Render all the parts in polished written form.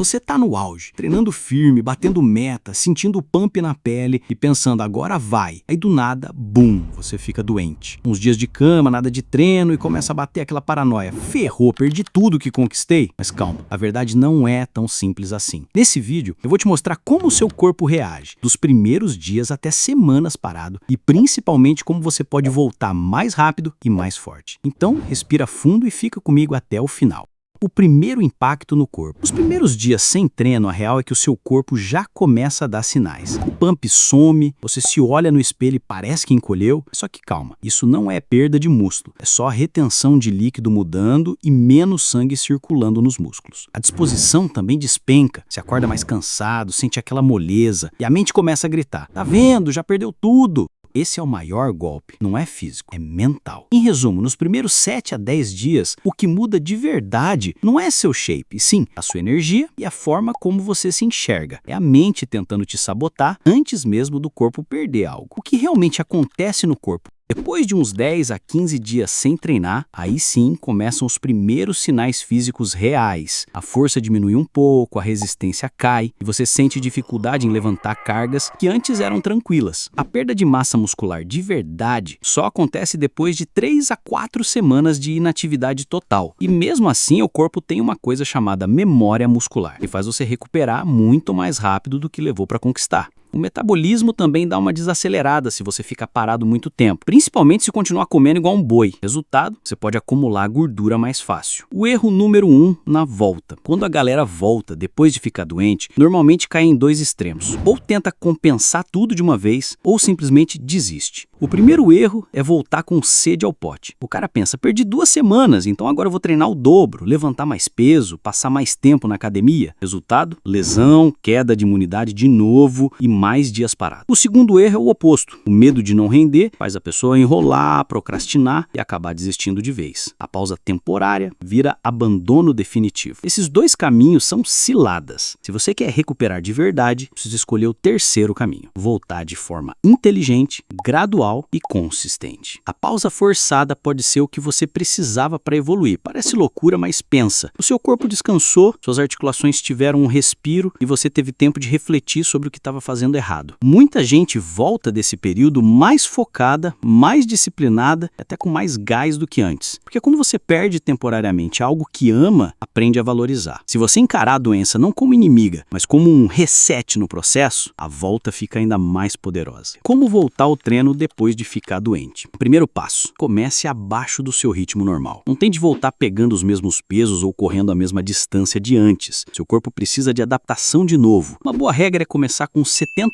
Você tá no auge, treinando firme, batendo meta, sentindo o pump na pele e pensando, agora vai. Aí do nada, bum, você fica doente. Uns dias de cama, nada de treino e começa a bater aquela paranoia. Ferrou, perdi tudo que conquistei. Mas calma, a verdade não é tão simples assim. Nesse vídeo, eu vou te mostrar como o seu corpo reage, dos primeiros dias até semanas parado e principalmente como você pode voltar mais rápido e mais forte. Então, respira fundo e fica comigo até o final. O primeiro impacto no corpo. Nos primeiros dias sem treino, a real é que o seu corpo já começa a dar sinais. O pump some, você se olha no espelho e parece que encolheu. Só que calma, isso não é perda de músculo, é só a retenção de líquido mudando e menos sangue circulando nos músculos. A disposição também despenca, se acorda mais cansado, sente aquela moleza e a mente começa a gritar: tá vendo, já perdeu tudo. Esse é o maior golpe, não é físico, é mental. Em resumo, nos primeiros 7 a 10 dias, o que muda de verdade não é seu shape, sim a sua energia e a forma como você se enxerga. É a mente tentando te sabotar antes mesmo do corpo perder algo. O que realmente acontece no corpo? Depois de uns 10 a 15 dias sem treinar, aí sim começam os primeiros sinais físicos reais. A força diminui um pouco, a resistência cai e você sente dificuldade em levantar cargas que antes eram tranquilas. A perda de massa muscular de verdade só acontece depois de 3 a 4 semanas de inatividade total. E mesmo assim o corpo tem uma coisa chamada memória muscular, que faz você recuperar muito mais rápido do que levou para conquistar. O metabolismo também dá uma desacelerada se você ficar parado muito tempo, principalmente se continuar comendo igual um boi. Resultado, você pode acumular gordura mais fácil. O erro número 1 na volta. Quando a galera volta depois de ficar doente, normalmente cai em 2 extremos. Ou tenta compensar tudo de uma vez, ou simplesmente desiste. O primeiro erro é voltar com sede ao pote. O cara pensa, perdi 2 semanas, então agora eu vou treinar o dobro, levantar mais peso, passar mais tempo na academia. Resultado, lesão, queda de imunidade de novo e mais dias parado. O segundo erro é o oposto. O medo de não render faz a pessoa enrolar, procrastinar e acabar desistindo de vez. A pausa temporária vira abandono definitivo. Esses 2 caminhos são ciladas. Se você quer recuperar de verdade, precisa escolher o terceiro caminho. Voltar de forma inteligente, gradual e consistente. A pausa forçada pode ser o que você precisava para evoluir. Parece loucura, mas pensa. O seu corpo descansou, suas articulações tiveram um respiro e você teve tempo de refletir sobre o que estava fazendo errado. Muita gente volta desse período mais focada, mais disciplinada, até com mais gás do que antes. Porque quando você perde temporariamente algo que ama, aprende a valorizar. Se você encarar a doença não como inimiga, mas como um reset no processo, a volta fica ainda mais poderosa. Como voltar ao treino depois de ficar doente? Primeiro passo, comece abaixo do seu ritmo normal. Não tente voltar pegando os mesmos pesos ou correndo a mesma distância de antes. Seu corpo precisa de adaptação de novo. Uma boa regra é começar com 70%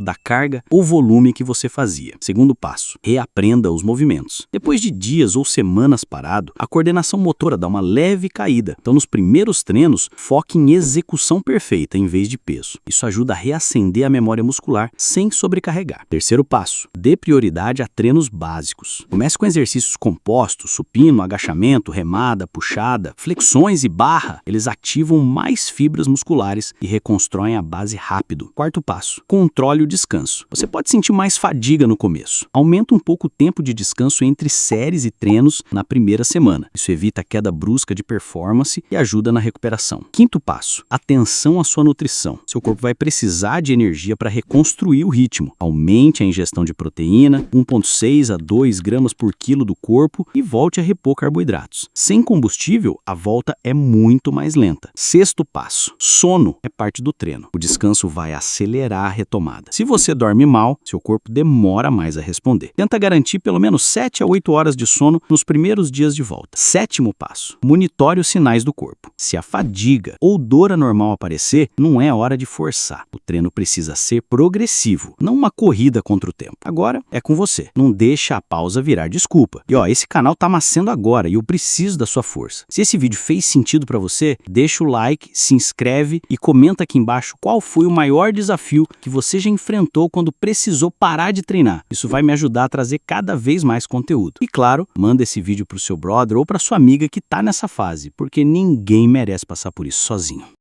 da carga ou volume que você fazia. Segundo passo, reaprenda os movimentos. Depois de dias ou semanas parado, a coordenação motora dá uma leve caída. Então, nos primeiros treinos, foque em execução perfeita em vez de peso. Isso ajuda a reacender a memória muscular sem sobrecarregar. Terceiro passo, dê prioridade a treinos básicos. Comece com exercícios compostos, supino, agachamento, remada, puxada, flexões e barra. Eles ativam mais fibras musculares e reconstroem a base rápido. Quarto passo, controle o descanso. Você pode sentir mais fadiga no começo. Aumenta um pouco o tempo de descanso entre séries e treinos na primeira semana. Isso evita a queda brusca de performance e ajuda na recuperação. Quinto passo, atenção à sua nutrição. Seu corpo vai precisar de energia para reconstruir o ritmo. Aumente a ingestão de proteína, 1,6 a 2 gramas por quilo do corpo e volte a repor carboidratos. Sem combustível, a volta é muito mais lenta. Sexto passo, sono é parte do treino. O descanso vai acelerar a retomada. Se você dorme mal, seu corpo demora mais a responder. Tenta garantir pelo menos 7 a 8 horas de sono nos primeiros dias de volta. Sétimo passo, monitore os sinais do corpo. Se a fadiga ou dor anormal aparecer, não é hora de forçar. O treino precisa ser progressivo, não uma corrida contra o tempo. Agora é com você. Não deixa a pausa virar desculpa. E esse canal tá nascendo agora e eu preciso da sua força. Se esse vídeo fez sentido para você, deixa o like, se inscreve e comenta aqui embaixo qual foi o maior desafio que você já enfrentou quando precisou parar de treinar. Isso vai me ajudar a trazer cada vez mais conteúdo. E claro, manda esse vídeo pro seu brother ou pra sua amiga que tá nessa fase, porque ninguém merece passar por isso sozinho.